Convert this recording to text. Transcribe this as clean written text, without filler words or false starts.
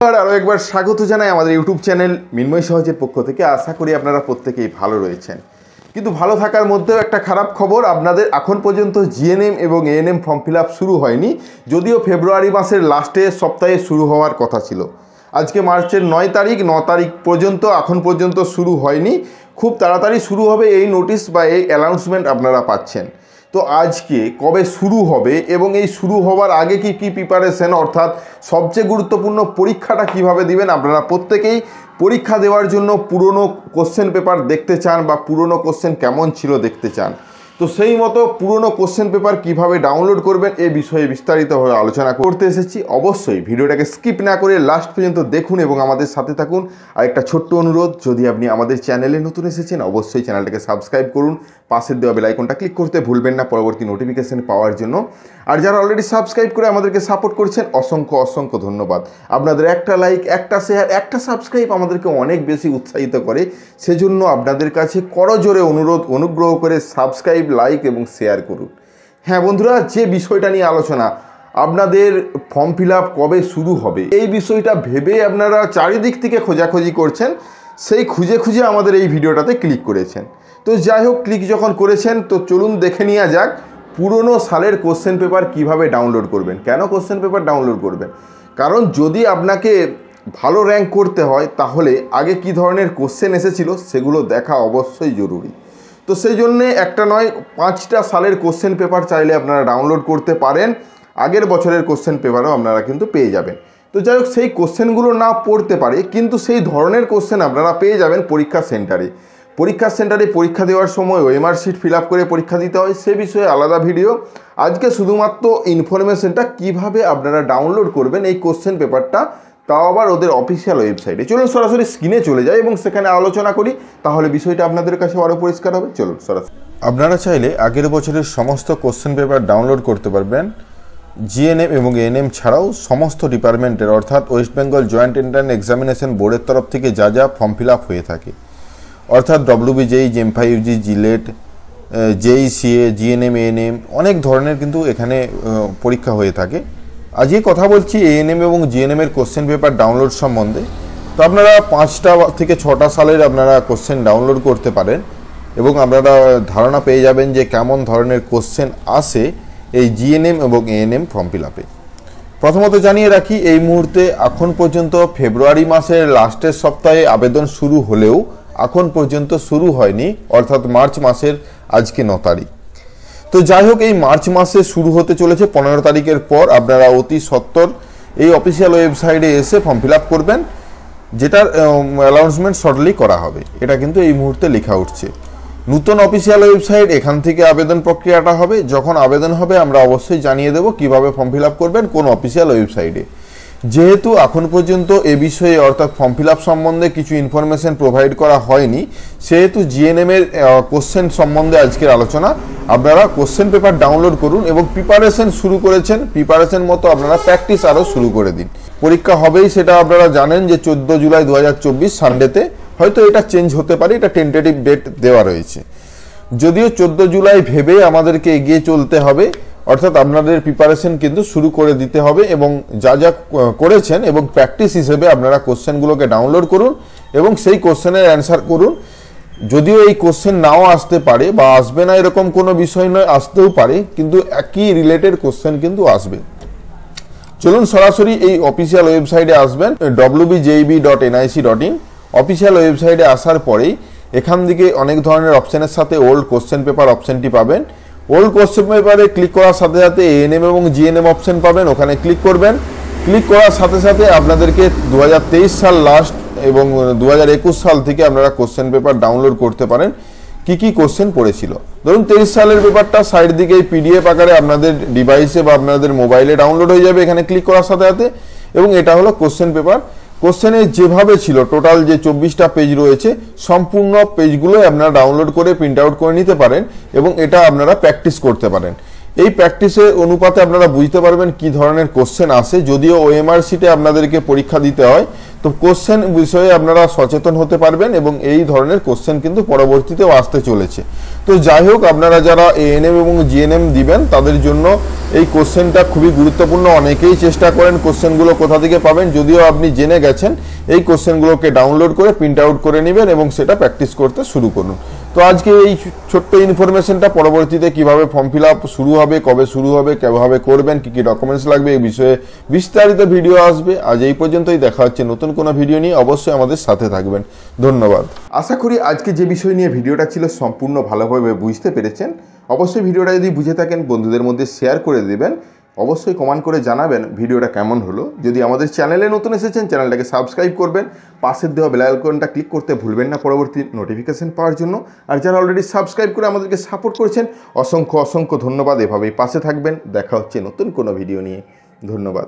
আরও একবার স্বাগত জানাই আমাদের ইউটিউব চ্যানেল মিনময় সহজের পক্ষ থেকে। আশা করি আপনারা প্রত্যেকেই ভালো রয়েছেন, কিন্তু ভালো থাকার মধ্যেও একটা খারাপ খবর, আপনাদের এখন পর্যন্ত জিএনএম এবং এএনএম ফর্ম ফিল আপ শুরু হয়নি, যদিও ফেব্রুয়ারি মাসের লাস্টের সপ্তাহে শুরু হওয়ার কথা ছিল। আজকে মার্চের 9 তারিখ পর্যন্ত এখন পর্যন্ত শুরু হয়নি। খুব তাড়াতাড়ি শুরু হবে এই নোটিশ বা এই অ্যানাউন্সমেন্ট আপনারা পাচ্ছেন। তো আজকে কবে শুরু হবে এবং এই শুরু হওয়ার আগে কি কি প্রিপারেশন, অর্থাৎ সবচেয়ে গুরুত্বপূর্ণ পরীক্ষাটা কিভাবে দিবেন, আপনারা প্রত্যেকেই পরীক্ষা দেওয়ার জন্য পুরনো কোশ্চেন পেপার দেখতে চান বা পুরনো কোশ্চেন কেমন ছিল দেখতে চান। তো সেই মতো পুরনো কোশ্চেন পেপার কিভাবে ডাউনলোড করবেন এ বিষয়ে বিস্তারিতভাবে আলোচনা করতে এসেছি। অবশ্যই ভিডিওটাকে স্কিপ না করে লাস্ট পর্যন্ত দেখুন এবং আমাদের সাথে থাকুন। আর একটা ছোট্ট অনুরোধ, যদি আপনি আমাদের চ্যানেলে নতুন এসেছেন অবশ্যই চ্যানেলটাকে সাবস্ক্রাইব করুন, পাশের দেওয়া বেল আইকনটা ক্লিক করতে ভুলবেন না পরবর্তী নোটিফিকেশন পাওয়ার জন্য। আর যারা অলরেডি সাবস্ক্রাইব করে আমাদেরকে সাপোর্ট করছেন অসংখ্য ধন্যবাদ। আপনাদের একটা লাইক, একটা শেয়ার, একটা সাবস্ক্রাইব আমাদেরকে অনেক বেশি উৎসাহিত করে। সেজন্য আপনাদের কাছে করজোরে অনুরোধ, অনুগ্রহ করে সাবস্ক্রাইব, লাইক এবং শেয়ার করুন। হ্যাঁ বন্ধুরা, যে বিষয়টা নিয়ে আলোচনা, আপনাদের ফর্ম ফিল আপ কবে শুরু হবে এই বিষয়টা ভেবে আপনারা চারিদিক থেকে খোঁজাখুঁজি করছেন, সেই খুঁজে আমাদের এই ভিডিওটাতে ক্লিক করেছেন। তো যাই হোক, ক্লিক যখন করেছেন তো চলুন দেখে নেওয়া যাক পুরনো সালের কোশ্চেন পেপার কিভাবে ডাউনলোড করবেন। কেন কোশ্চেন পেপার ডাউনলোড করবেন? কারণ যদি আপনাকে ভালো র্যাঙ্ক করতে হয় তাহলে আগে কি ধরনের কোশ্চেন এসেছিল সেগুলো দেখা অবশ্যই জরুরি। তো সেই জন্যে একটা নয় 5টা সালের কোশ্চেন পেপার চাইলে আপনারা ডাউনলোড করতে পারেন। আগের বছরের কোশ্চেন পেপারও আপনারা কিন্তু পেয়ে যাবেন। তো যাই হোক, সেই কোশ্চেনগুলো না পড়তে পারে কিন্তু সেই ধরনের কোশ্চেন আপনারা পেয়ে যাবেন পরীক্ষা সেন্টারে। পরীক্ষা দেওয়ার সময় ওএমআর শিট ফিল আপ করে পরীক্ষা দিতে হয়, সে বিষয়ে আলাদা ভিডিও। আজকে শুধুমাত্র ইনফরমেশনটা কিভাবে আপনারা ডাউনলোড করবেন এই কোশ্চেন পেপারটা, তাও আবার ওদের অফিসিয়াল ওয়েবসাইটে। চলুন সরাসরি স্ক্রিনে চলে যাই এবং সেখানে আলোচনা করি, তাহলে বিষয়টা আপনাদের কাছে আরও পরিষ্কার হবে। চলুন সরাসরি। আপনারা চাইলে আগের বছরের সমস্ত কোশ্চেন পেপার ডাউনলোড করতে পারবেন। জিএনএম এবং এএনএম ছাড়াও সমস্ত ডিপার্টমেন্টের, অর্থাৎ West Bengal joint entrance examination বোর্ডের তরফ থেকে যা ফর্ম ফিল আপ হয়ে থাকে, অর্থাৎ ডব্লিউবিজেই, জেম5ইউজি, জিলেট, জেইসিএ, জিএনএম, এএনএম, অনেক ধরনের কিন্তু এখানে পরীক্ষা হয়ে থাকে। আজকে কথা বলছি এএনএম এবং জিএনএম এর কোশ্চেন পেপার ডাউনলোড সম্বন্ধে। তো আপনারা 5টা থেকে 6টা সালের আপনারা কোশ্চেন ডাউনলোড করতে পারেন এবং আপনারা ধারণা পেয়ে যাবেন যে কেমন ধরনের কোশ্চেন আসে এই জিএনএম এবং এএনএম ফর্ম ফিল আপে। প্রথমত জানিয়ে রাখি, এই মুহূর্তে এখন পর্যন্ত ফেব্রুয়ারি মাসের লাস্টের সপ্তাহে আবেদন শুরু হলেও এখন পর্যন্ত শুরু হয়নি, অর্থাৎ মার্চ মাসের আজকে 9 তারিখ। তো যাই হোক, এই মার্চ মাসে শুরু হতে চলেছে 15 তারিখের পর। আপনারা অতি সত্বর এই অফিসিয়াল ওয়েবসাইটে এসে ফর্ম ফিল আপ করবেন, যেটার অ্যানাউন্সমেন্ট শর্টলি করা হবে। এটা কিন্তু এই মুহূর্তে লেখা উঠছে। নতুন অফিসিয়াল ওয়েবসাইট, এখান থেকে আবেদন প্রক্রিয়াটা হবে। যখন আবেদন হবে আমরা অবশ্যই জানিয়ে দেবো কিভাবে ফর্ম ফিল আপ করবেন, কোন অফিসিয়াল ওয়েবসাইটে। যেহেতু এখন পর্যন্ত এ বিষয়ে, অর্থাৎ ফর্ম ফিল আপ সম্বন্ধে কিছু ইনফরমেশন প্রোভাইড করা হয়নি, সেহেতু জিএনএম এর কোশ্চেন সম্বন্ধে আজকের আলোচনা। আপনারা কোশ্চেন পেপার ডাউনলোড করুন এবং প্রিপারেশন শুরু করেছেন, প্রিপারেশন মতো আপনারা প্র্যাকটিস আরও শুরু করে দিন। পরীক্ষা হবেই সেটা আপনারা জানেন যে 14 জুলাই 2024 সানডেতে। হয়তো এটা চেঞ্জ হতে পারে, এটা টেন্টেটিভ ডেট দেওয়া রয়েছে। যদিও 14 জুলাই ভেবে আমাদেরকে এগিয়ে চলতে হবে, অর্থাৎ আপনাদের প্রিপারেশন কিন্তু শুরু করে দিতে হবে এবং যা করেছেন এবং প্র্যাকটিস হিসেবে আপনারা কোশ্চেনগুলোকে ডাউনলোড করুন এবং সেই কোশ্চেনের অ্যান্সার করুন। যদিও এই কোশ্চেন নাও আসতে পারে বা আসবে না এরকম কোনো বিষয় নয়, আসতেও পারে, কিন্তু একই রিলেটেড কোশ্চেন কিন্তু আসবে। চলুন সরাসরি এই অফিসিয়াল ওয়েবসাইটে আসবেন, wbjeb.nic.in। অফিসিয়াল ওয়েবসাইটে আসার পরেই এখান থেকে অনেক ধরনের অপশানের সাথে ওল্ড কোশ্চেন পেপার অপশানটি পাবেন। ওল্ড কোশ্চেন পেপারে ক্লিক করার সাথে সাথে এএনএম এবং জিএনএম অপশন পাবেন, ওখানে ক্লিক করবেন। ক্লিক করার সাথে সাথে আপনাদেরকে 2023 সাল লাস্ট এবং 2021 সাল থেকে আপনারা কোশ্চেন পেপার ডাউনলোড করতে পারেন। কি কোশ্চেন পড়েছিল, ধরুন 23 সালের পেপারটা সাইড দিকে পিডিএফ আকারে আপনাদের ডিভাইসে বা আপনাদের মোবাইলে ডাউনলোড হয়ে যাবে এখানে ক্লিক করার সাথে সাথে। এবং এটা হলো কোশ্চেন পেপার। কোশ্চেনে যেভাবে ছিল, টোটাল যে 24টা পেজ রয়েছে, সম্পূর্ণ পেজগুলোই আপনারা ডাউনলোড করে প্রিন্ট আউট করে নিতে পারেন এবং এটা আপনারা প্র্যাকটিস করতে পারেন। এই প্র্যাকটিসের অনুপাতে আপনারা বুঝতে পারবেন কি ধরনের কোশ্চেন আসে। যদিও ওএমআর শিটে আপনাদেরকে পরীক্ষা দিতে হয়, তো কোশ্চেন বিষয়ে আপনারা সচেতন হতে পারবেন এবং এই ধরনের কোশ্চেন কিন্তু পরবর্তীতেও আসতে চলেছে। তো যাই হোক, আপনারা যারা এএনএম এবং জিএনএম দিবেন তাদের জন্য এই কোশ্চেনটা খুবই গুরুত্বপূর্ণ। অনেকেই চেষ্টা করেন কোশ্চেনগুলো কোথা থেকে পাবেন, যদিও আপনি জেনে গেছেন। এই কোশ্চেনগুলোকে ডাউনলোড করে প্রিন্ট আউট করে নেবেন এবং সেটা প্র্যাকটিস করতে শুরু করুন। তো আজকে এই ছোট্ট ইনফরমেশনটা, পরবর্তীতে কিভাবে ফর্ম ফিল আপ শুরু হবে, কবে শুরু হবে, কিভাবে করবেন, কি কি ডকুমেন্টস লাগবে, এই বিষয়ে বিস্তারিত ভিডিও আসবে। আজ এই পর্যন্তই, দেখা হচ্ছে নতুন কোনো ভিডিও নিয়ে। অবশ্যই আমাদের সাথে থাকবেন। ধন্যবাদ। আশা করি আজকে যে বিষয় নিয়ে ভিডিওটা ছিল সম্পূর্ণ ভালোভাবে বুঝতে পেরেছেন। অবশ্যই ভিডিওটা যদি বুঝে থাকেন বন্ধুদের মধ্যে শেয়ার করে দেবেন। অবশ্যই কমেন্ট করে জানাবেন ভিডিওটা কেমন হলো। যদি আমাদের চ্যানেলে নতুন এসেছেন, চ্যানেলটাকে সাবস্ক্রাইব করবেন। পাশের দেওয়া বেল আইকনটা ক্লিক করতে ভুলবেন না পরবর্তী নোটিফিকেশন পাওয়ার জন্য। আর যারা অলরেডি সাবস্ক্রাইব করে আমাদেরকে সাপোর্ট করেছেন, অসংখ্য অসংখ্য ধন্যবাদ। এভাবেই পাশে থাকবেন। দেখা হচ্ছে নতুন কোনো ভিডিও নিয়ে। ধন্যবাদ।